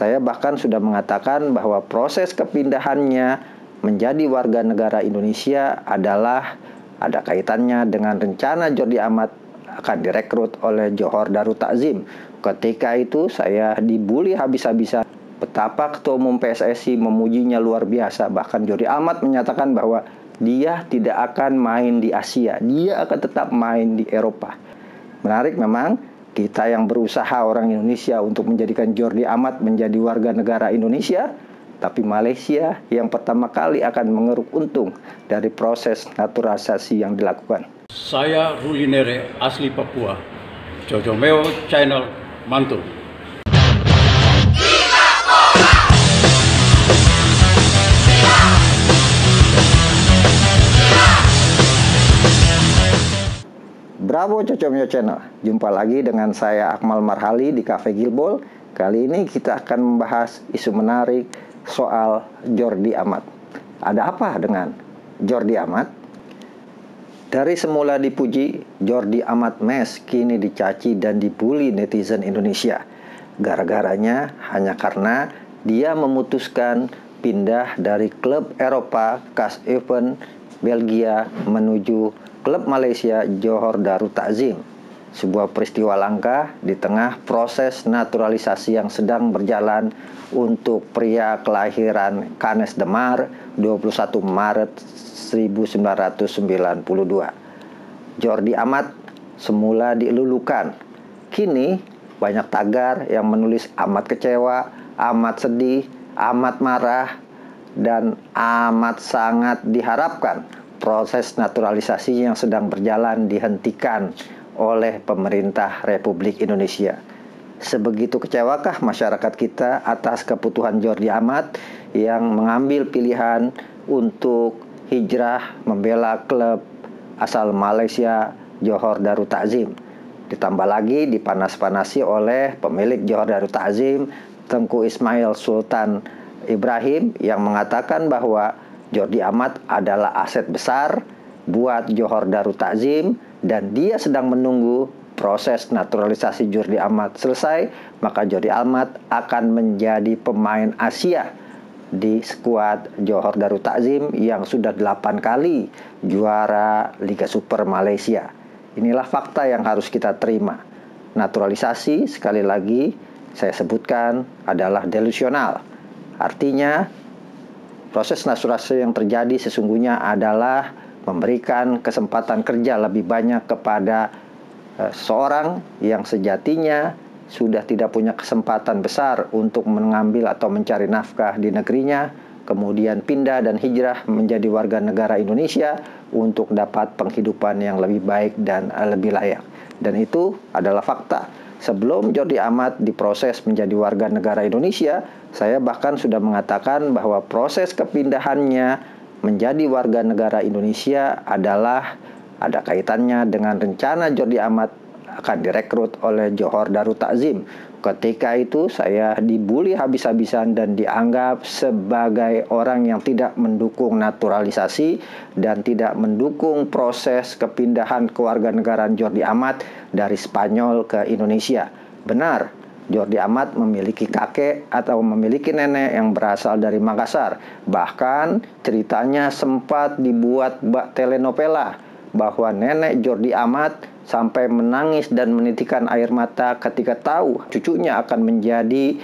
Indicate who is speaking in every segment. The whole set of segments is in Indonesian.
Speaker 1: Saya bahkan sudah mengatakan bahwa proses kepindahannya menjadi warga negara Indonesia adalah ada kaitannya dengan rencana Jordi Amat akan direkrut oleh Johor Darut Takzim. Ketika itu saya dibully habis-habisan. Betapa Ketua Umum PSSI memujinya luar biasa. Bahkan Jordi Amat menyatakan bahwa dia tidak akan main di Asia. Dia akan tetap main di Eropa. Menarik memang, kita yang berusaha orang Indonesia untuk menjadikan Jordi Amat menjadi warga negara Indonesia, tapi Malaysia yang pertama kali akan mengeruk untung dari proses naturalisasi yang dilakukan.
Speaker 2: Saya Rulinere, asli Papua, Jojomeo Channel, Mantul.
Speaker 1: Bravo Jojomeo Channel, jumpa lagi dengan saya Akmal Marhali di Cafe Gilbol. Kali ini kita akan membahas isu menarik soal Jordi Amat. Ada apa dengan Jordi Amat? Dari semula dipuji, Jordi Amat Mes kini dicaci dan dibully netizen Indonesia. Gara-garanya hanya karena dia memutuskan pindah dari klub Eropa Kas Event Belgia menuju klub Malaysia Johor Darut Takzim. Sebuah peristiwa langka di tengah proses naturalisasi yang sedang berjalan untuk pria kelahiran Canes Demar 21 Maret 1992. Jordi Amat semula dilulukan. Kini banyak tagar yang menulis amat kecewa, amat sedih, amat marah, dan amat sangat diharapkan proses naturalisasi yang sedang berjalan dihentikan oleh pemerintah Republik Indonesia. Sebegitu kecewakah masyarakat kita atas keputusan Jordi Amat yang mengambil pilihan untuk hijrah membela klub asal Malaysia Johor Darut Takzim? Ditambah lagi dipanas-panasi oleh pemilik Johor Darut Takzim, Tengku Ismail Sultan Ibrahim, yang mengatakan bahwa Jordi Amat adalah aset besar buat Johor Darut Takzim dan dia sedang menunggu proses naturalisasi Jordi Amat selesai, maka Jordi Amat akan menjadi pemain Asia di skuad Johor Darut Takzim yang sudah 8 kali juara Liga Super Malaysia. Inilah fakta yang harus kita terima. Naturalisasi, sekali lagi saya sebutkan, adalah delusional. Artinya proses naturalisasi yang terjadi sesungguhnya adalah memberikan kesempatan kerja lebih banyak kepada seorang yang sejatinya sudah tidak punya kesempatan besar untuk mengambil atau mencari nafkah di negerinya, kemudian pindah dan hijrah menjadi warga negara Indonesia untuk dapat penghidupan yang lebih baik dan lebih layak. Dan itu adalah fakta. Sebelum Jordi Amat diproses menjadi warga negara Indonesia, saya bahkan sudah mengatakan bahwa proses kepindahannya menjadi warga negara Indonesia adalah ada kaitannya dengan rencana Jordi Amat akan direkrut oleh Johor Darut Takzim. Ketika itu saya dibully habis-habisan dan dianggap sebagai orang yang tidak mendukung naturalisasi dan tidak mendukung proses kepindahan kewarganegaraan Jordi Amat dari Spanyol ke Indonesia. Benar, Jordi Amat memiliki kakek atau memiliki nenek yang berasal dari Makassar. Bahkan ceritanya sempat dibuat telenovela bahwa nenek Jordi Amat sampai menangis dan menitikkan air mata ketika tahu cucunya akan menjadi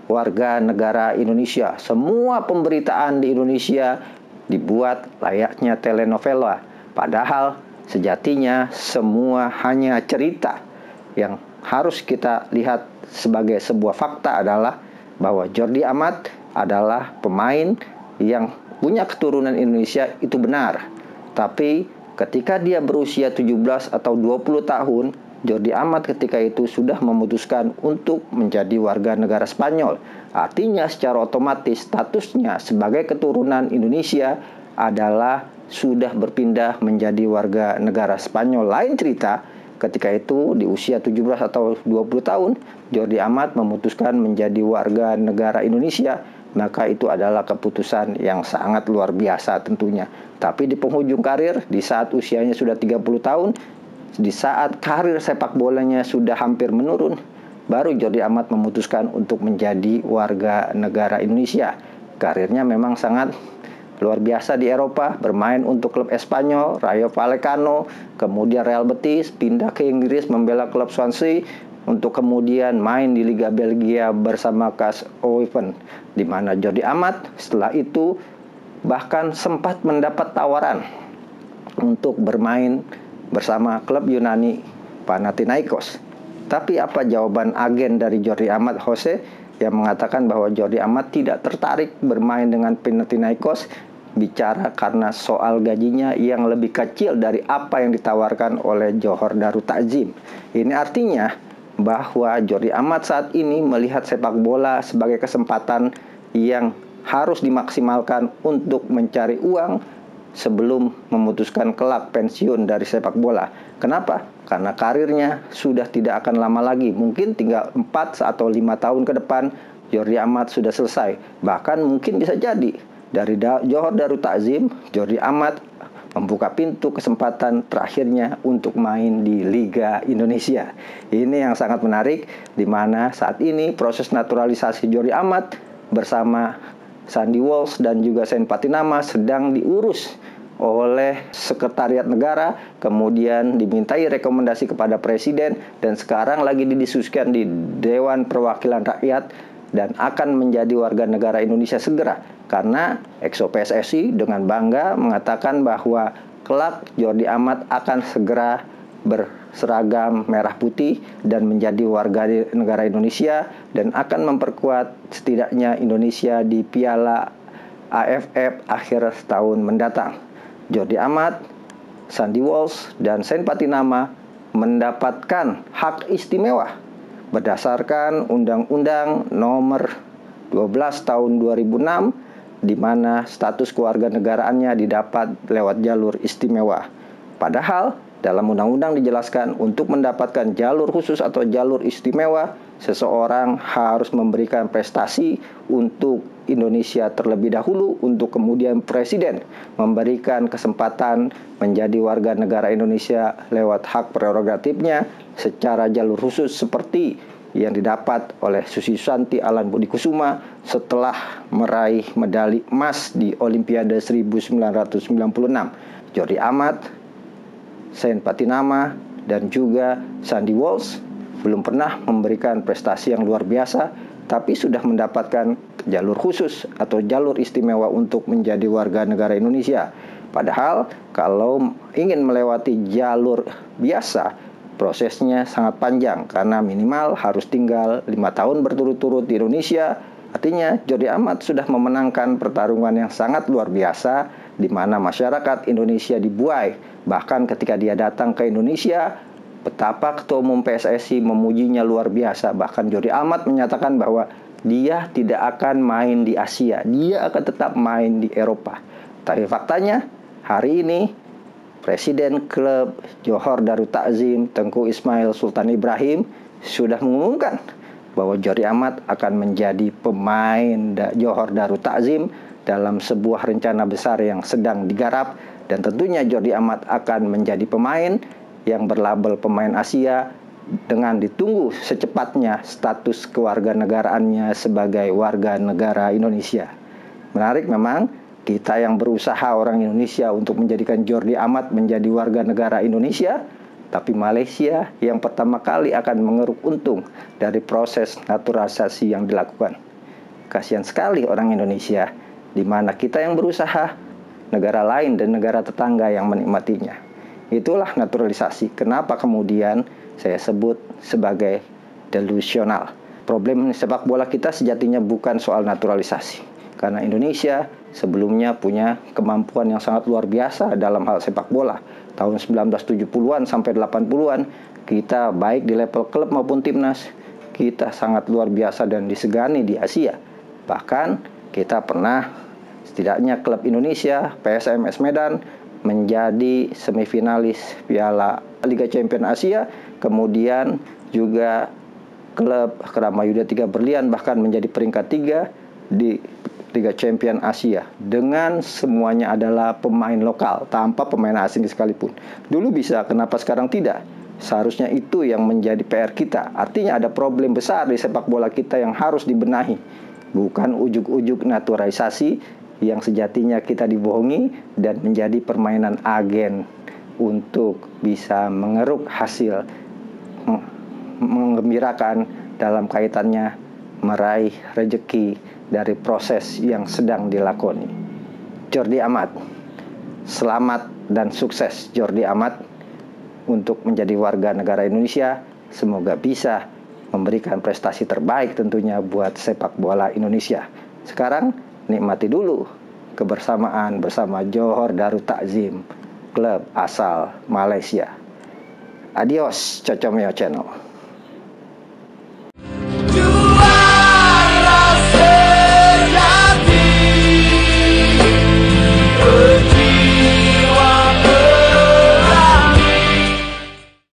Speaker 1: warga negara Indonesia. Semua pemberitaan di Indonesia dibuat layaknya telenovela. Padahal sejatinya semua hanya cerita. Yang harus kita lihat sebagai sebuah fakta adalah bahwa Jordi Amat adalah pemain yang punya keturunan Indonesia, itu benar. Tapi ketika dia berusia 17 atau 20 tahun, Jordi Amat ketika itu sudah memutuskan untuk menjadi warga negara Spanyol. Artinya secara otomatis statusnya sebagai keturunan Indonesia adalah sudah berpindah menjadi warga negara Spanyol. Lain cerita, ketika itu di usia 17 atau 20 tahun, Jordi Amat memutuskan menjadi warga negara Indonesia. Maka itu adalah keputusan yang sangat luar biasa tentunya. Tapi di penghujung karir, di saat usianya sudah 30 tahun, di saat karir sepak bolanya sudah hampir menurun, baru Jordi Amat memutuskan untuk menjadi warga negara Indonesia. Karirnya memang sangat luar biasa di Eropa, bermain untuk klub Espanyol, Rayo Vallecano, kemudian Real Betis, pindah ke Inggris membela klub Swansea, untuk kemudian main di Liga Belgia bersama KAS Leuven, di mana Jordi Amat setelah itu bahkan sempat mendapat tawaran untuk bermain bersama klub Yunani Panathinaikos. Tapi apa jawaban agen dari Jordi Amat, Jose, yang mengatakan bahwa Jordi Amat tidak tertarik bermain dengan Panathinaikos, bicara karena soal gajinya yang lebih kecil dari apa yang ditawarkan oleh Johor Darul Ta'zim. Ini artinya bahwa Jordi Amat saat ini melihat sepak bola sebagai kesempatan yang harus dimaksimalkan untuk mencari uang sebelum memutuskan kelak pensiun dari sepak bola. Kenapa? Karena karirnya sudah tidak akan lama lagi. Mungkin tinggal 4 atau 5 tahun ke depan Jordi Amat sudah selesai. Bahkan mungkin bisa jadi dari Johor Darul Ta'zim, Jordi Amat membuka pintu kesempatan terakhirnya untuk main di Liga Indonesia. Ini yang sangat menarik, di mana saat ini proses naturalisasi Jordi Amat bersama Sandy Walsh dan juga Saint Patinama sedang diurus oleh Sekretariat Negara, kemudian dimintai rekomendasi kepada Presiden, dan sekarang lagi didiskusikan di Dewan Perwakilan Rakyat dan akan menjadi warga negara Indonesia segera. Karena Exo PSSI dengan bangga mengatakan bahwa kelak Jordi Amat akan segera berseragam merah putih dan menjadi warga negara Indonesia dan akan memperkuat setidaknya Indonesia di Piala AFF akhir tahun mendatang. Jordi Amat, Sandy Walsh, dan Saint Patinama mendapatkan hak istimewa berdasarkan Undang-Undang Nomor 12 Tahun 2006, di mana status kewarganegaraannya didapat lewat jalur istimewa. Padahal dalam undang-undang dijelaskan untuk mendapatkan jalur khusus atau jalur istimewa, seseorang harus memberikan prestasi untuk Indonesia terlebih dahulu, untuk kemudian Presiden memberikan kesempatan menjadi warga negara Indonesia lewat hak prerogatifnya secara jalur khusus seperti yang didapat oleh Susi Susanti Alan Budi Kusuma setelah meraih medali emas di Olimpiade 1996. Jordi Amat, Saint Patinama, dan juga Sandy Walsh belum pernah memberikan prestasi yang luar biasa, tapi sudah mendapatkan jalur khusus atau jalur istimewa untuk menjadi warga negara Indonesia. Padahal kalau ingin melewati jalur biasa, prosesnya sangat panjang karena minimal harus tinggal 5 tahun berturut-turut di Indonesia. Artinya Jordi Amat sudah memenangkan pertarungan yang sangat luar biasa, di mana masyarakat Indonesia dibuai. Bahkan ketika dia datang ke Indonesia, betapa Ketua Umum PSSI memujinya luar biasa. Bahkan Jordi Amat menyatakan bahwa dia tidak akan main di Asia, dia akan tetap main di Eropa. Tapi faktanya hari ini Presiden klub Johor Darul Ta'zim, Tengku Ismail Sultan Ibrahim, sudah mengumumkan bahwa Jordi Amat akan menjadi pemain Johor Darul Ta'zim dalam sebuah rencana besar yang sedang digarap. Dan tentunya Jordi Amat akan menjadi pemain yang berlabel pemain Asia dengan ditunggu secepatnya status kewarganegaraannya sebagai warga negara Indonesia. Menarik memang, kita yang berusaha orang Indonesia untuk menjadikan Jordi Amat menjadi warga negara Indonesia, tapi Malaysia yang pertama kali akan mengeruk untung dari proses naturalisasi yang dilakukan. Kasihan sekali orang Indonesia, di mana kita yang berusaha, negara lain dan negara tetangga yang menikmatinya. Itulah naturalisasi. Kenapa kemudian saya sebut sebagai delusional. Problem sepak bola kita sejatinya bukan soal naturalisasi. Karena Indonesia sebelumnya punya kemampuan yang sangat luar biasa dalam hal sepak bola. Tahun 1970-an sampai 80-an, kita baik di level klub maupun timnas, kita sangat luar biasa dan disegani di Asia. Bahkan kita pernah, setidaknya klub Indonesia, PSMS Medan, menjadi semifinalis Piala Liga Champions Asia. Kemudian juga klub Kramayuda 3 Berlian bahkan menjadi peringkat 3 di Liga Champions Asia, dengan semuanya adalah pemain lokal tanpa pemain asing sekalipun. Dulu bisa, kenapa sekarang tidak? Seharusnya itu yang menjadi PR kita. Artinya ada problem besar di sepak bola kita yang harus dibenahi. Bukan ujuk-ujuk naturalisasi yang sejatinya kita dibohongi dan menjadi permainan agen untuk bisa mengeruk hasil menggembirakan dalam kaitannya meraih rejeki dari proses yang sedang dilakoni. Jordi Amat, selamat dan sukses Jordi Amat untuk menjadi warga negara Indonesia. Semoga bisa memberikan prestasi terbaik tentunya buat sepak bola Indonesia. Sekarang nikmati dulu kebersamaan bersama Johor Darut Takzim, klub asal Malaysia. Adios, Cocomeo Channel.